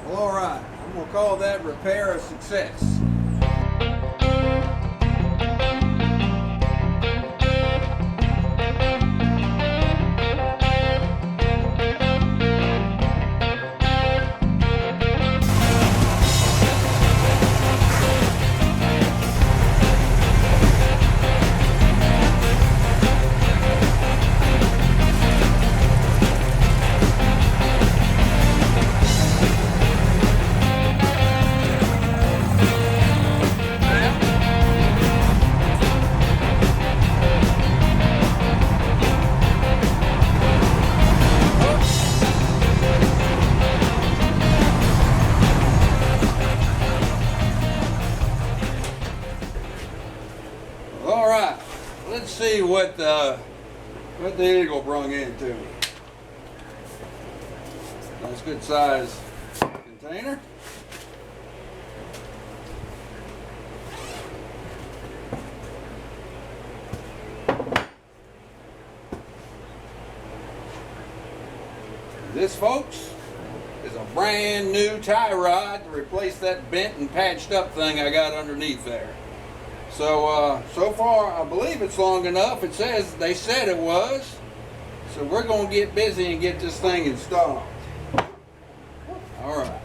Well, all right. I'm going to call that repair a success. All right, let's see what the Eagle brung into me. Nice good size container. This, folks, is a brand new tie rod to replace that bent and patched up thing I got underneath there. So, so far, I believe it's long enough. They said it was. So we're going to get busy and get this thing installed. All right.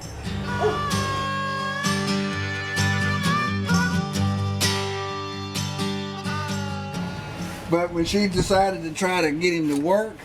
But when she decided to try to get him to work,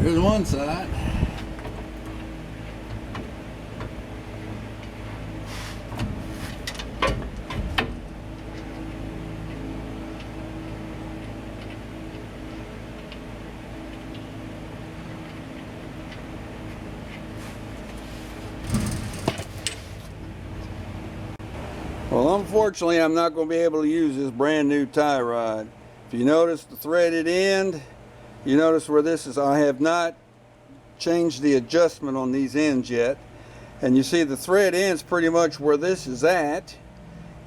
here's one side. Well, unfortunately, I'm not going to be able to use this brand new tie rod. If you notice the threaded end, you notice where this is, I have not changed the adjustment on these ends yet. And you see the thread ends pretty much where this is at.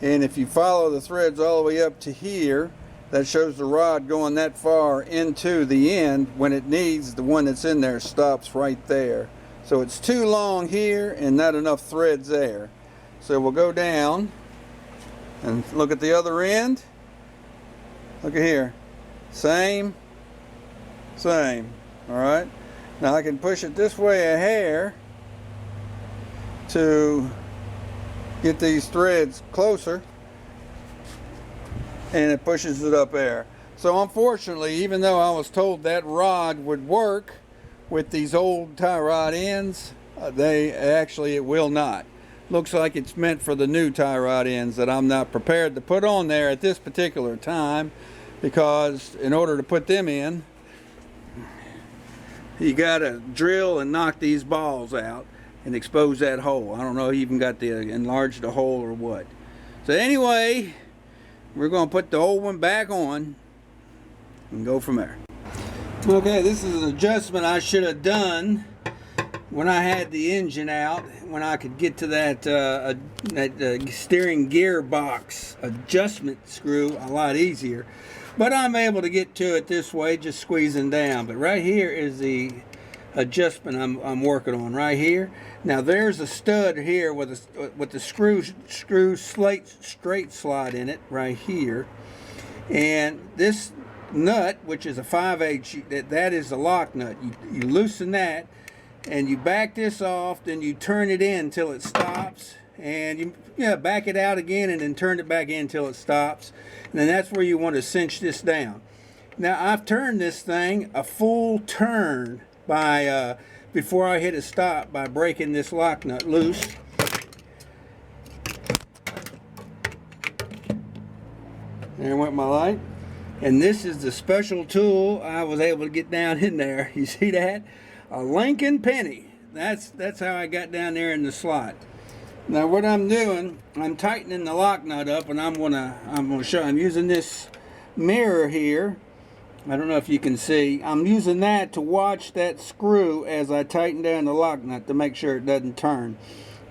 And if you follow the threads all the way up to here, that shows the rod going that far into the end. When it needs, the one that's in there stops right there. So it's too long here and not enough threads there. So we'll go down and look at the other end. Look at here. Same. Alright. Now I can push it this way a hair to get these threads closer, and it pushes it up there. So unfortunately, even though I was told that rod would work with these old tie rod ends, it will not. Looks like it's meant for the new tie rod ends that I'm not prepared to put on there at this particular time, because in order to put them in, you gotta drill and knock these balls out and expose that hole. I don't know if you even got to enlarge the hole or what. So anyway, we're gonna put the old one back on and go from there. Okay, this is an adjustment I should have done when I had the engine out, when I could get to that steering gear box adjustment screw a lot easier. But I'm able to get to it this way, just squeezing down. But right here is the adjustment I'm working on right here. Now there's a stud here with the screw straight slot in it right here, and this nut, which is a 5/8, that is the lock nut. You loosen that and you back this off, then you turn it in until it stops, and you back it out again and then turn it back in until it stops, and then that's where you want to cinch this down. Now I've turned this thing a full turn by before I hit a stop by breaking this lock nut loose. There went my light. And this is the special tool I was able to get down in there. You see that? A Lincoln penny. That's how I got down there in the slot. Now what I'm doing, I'm tightening the lock nut up, and I'm gonna show. I'm using this mirror here. I don't know if you can see. I'm using that to watch that screw as I tighten down the lock nut to make sure it doesn't turn.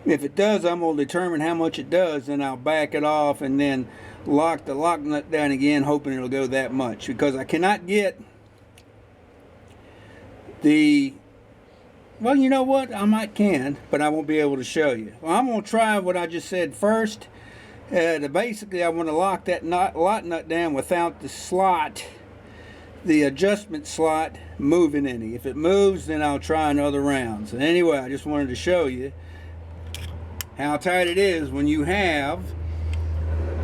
If it does, I'm going to determine how much it does, then I'll back it off and then lock the lock nut down again, hoping it'll go that much, because I cannot get the, well, you know what, I can, but I won't be able to show you. Well, I'm going to try what I just said first. Basically, I want to lock that lock nut down without the slot, the adjustment slot, moving any. If it moves, then I'll try another round. So anyway, I just wanted to show you how tight it is when you have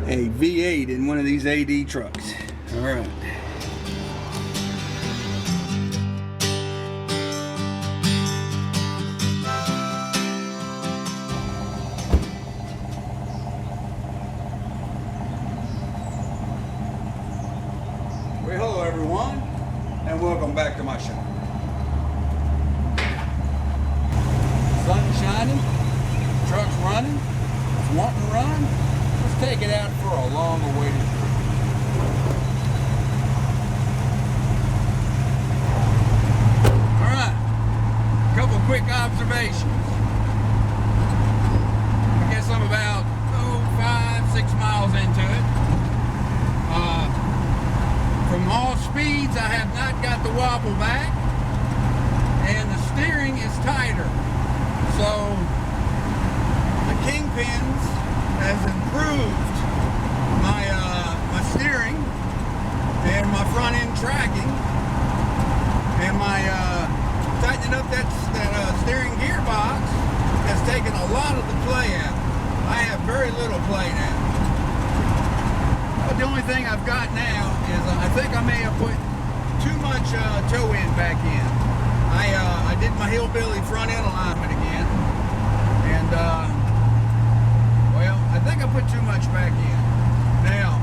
a V8 in one of these AD trucks. All right. Well, hello everyone, and welcome back to my shop. Sun's shining, truck's running, it's wanting to run. Let's take it out for a long-awaited trip. All right, a couple quick observations. I guess I'm about 5-6 miles into it. From all speeds, I have not got the wobble back, and the steering is tighter. So the kingpins has improved my steering and my front end tracking, and my tightening up that steering gearbox has taken a lot of the play out. I have very little play now. But the only thing I've got now is I think I may have put too much toe end back in. I did my hillbilly front end alignment again, and well, I think I put too much back in. Now,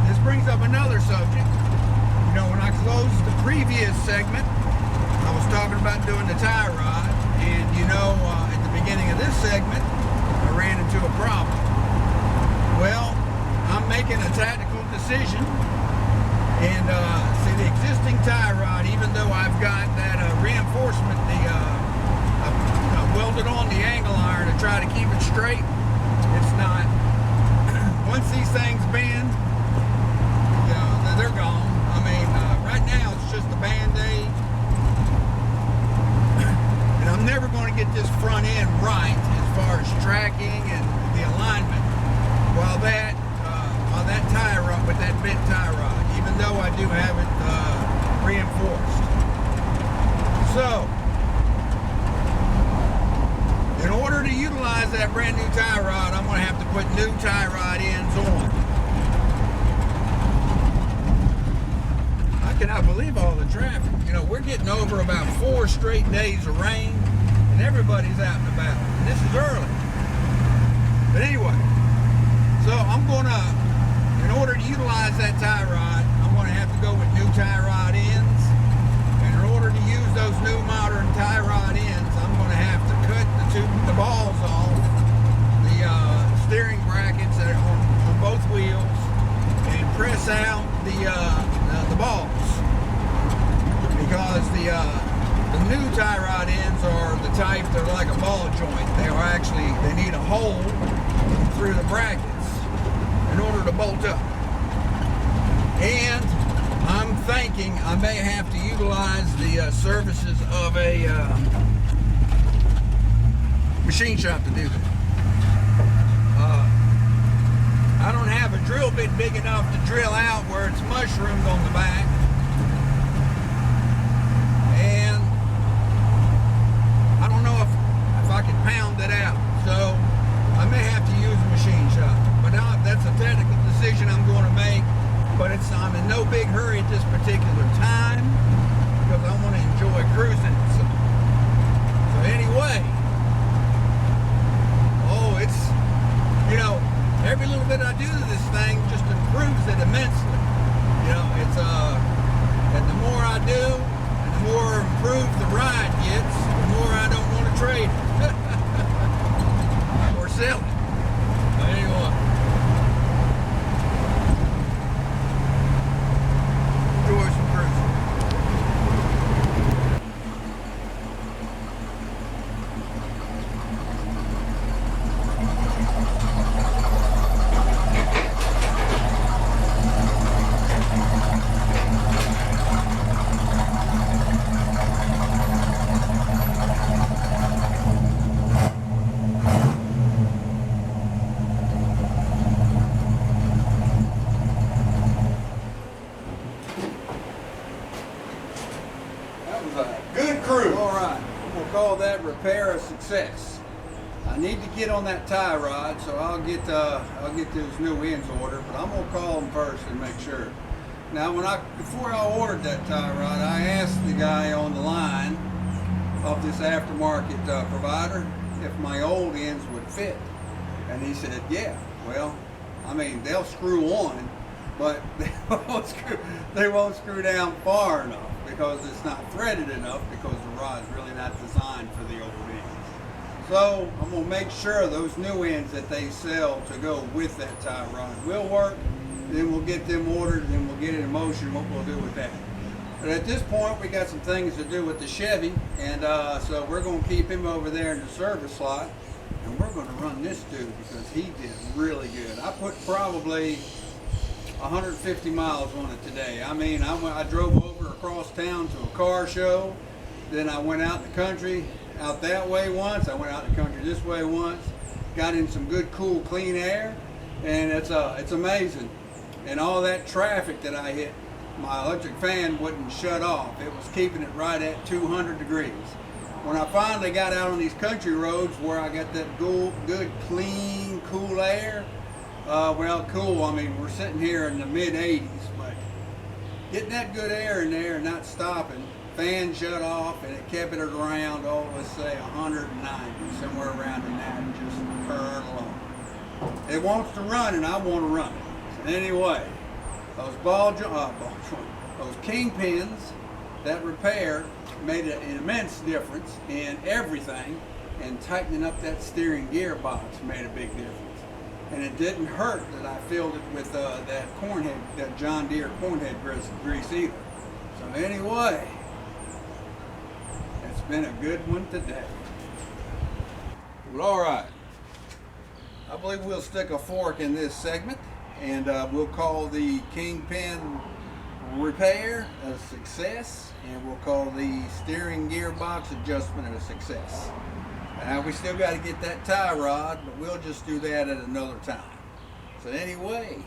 this brings up another subject. You know, when I closed the previous segment, I was talking about doing the tie rod, and you know, at the beginning of this segment, I ran into a problem. Well, I'm making a tactical decision, and see, the existing tie rod, even though I've got that reinforcement, I welded on the angle iron to try to keep it straight, it's not. Once these things bend, you know, they're gone. I mean, right now it's just a band-aid, and I'm never going to get this front end right as far as tracking and the alignment while that tie rod, with that bent tie rod, even though I do have it reinforced. So, in order to utilize that brand new tie rod, I'm going to have to put new tie rod ends on. I cannot believe all the traffic. You know, we're getting over about 4 straight days of rain, and everybody's out and about. And this is early. But anyway, so I'm going to, in order to utilize that tie rod, I'm going to have to go with new tie rod ends. And in order to use those new modern tie rod ends, I'm going to have to cut the balls off the steering brackets that are on both wheels, and press out the balls, because the new tie rod ends are the type, they're like a ball joint. They need a hole through the brackets in order to bolt up. And I'm thinking I may have to utilize the the services of a machine shop to do that. I don't have a drill bit big enough to drill out where it's mushroomed on the back. And I don't know if I can pound it out. So I may have to use a machine shop. But now that's a technical decision I'm going to make. But I'm in no big hurry at this particular time because I want to enjoy cruising. So anyway, it's, you know, every little bit I do to this thing just improves it immensely. You know, it's and the more I do, and the more improved the ride gets, the more I don't want to trade it or sell it. But anyway, enjoy some cruising. Good cruise. All right, we'll call that repair a success. I need to get on that tie rod, so I'll get those new ends ordered. But I'm gonna call them first and make sure. Now, before I ordered that tie rod, I asked the guy on the line of this aftermarket provider if my old ends would fit, and he said, "Yeah." Well, I mean, they'll screw on, but they won't screw down far enough, because it's not threaded enough, because the rod's really not designed for the old ends. So I'm going to make sure those new ends that they sell to go with that tie rod will work. Then we'll get them ordered, and then we'll get it in motion, what we'll do with that. But at this point, we got some things to do with the Chevy, and so we're going to keep him over there in the service slot, and we're going to run this dude because he did really good. I put probably 150 miles on it today. I mean, I drove over across town to a car show, then I went out in the country, out that way once, I went out in the country this way once, got in some good, cool, clean air, and it's amazing. And all that traffic that I hit, my electric fan wouldn't shut off. It was keeping it right at 200 degrees. When I finally got out on these country roads where I got that good, clean, cool air, well, cool, I mean, we're sitting here in the mid-80s, but getting that good air in there and not stopping, fan shut off, and it kept it around, let's say 190, somewhere around in that, and just purring along. It wants to run, and I want to run it. So anyway, those those kingpins, that repair made an immense difference in everything, and tightening up that steering gearbox made a big difference. And it didn't hurt that I filled it with that John Deere cornhead grease either. So anyway, it's been a good one today. Well, all right. I believe we'll stick a fork in this segment, and we'll call the kingpin repair a success, and we'll call the steering gearbox adjustment a success. Now, we still got to get that tie rod, but we'll just do that at another time. So anyway,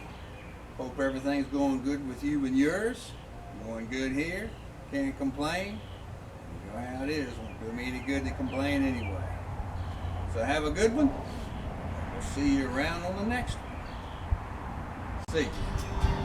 hope everything's going good with you and yours. Going good here. Can't complain. You know how it is. Won't do me any good to complain anyway. So have a good one. We'll see you around on the next one. See you.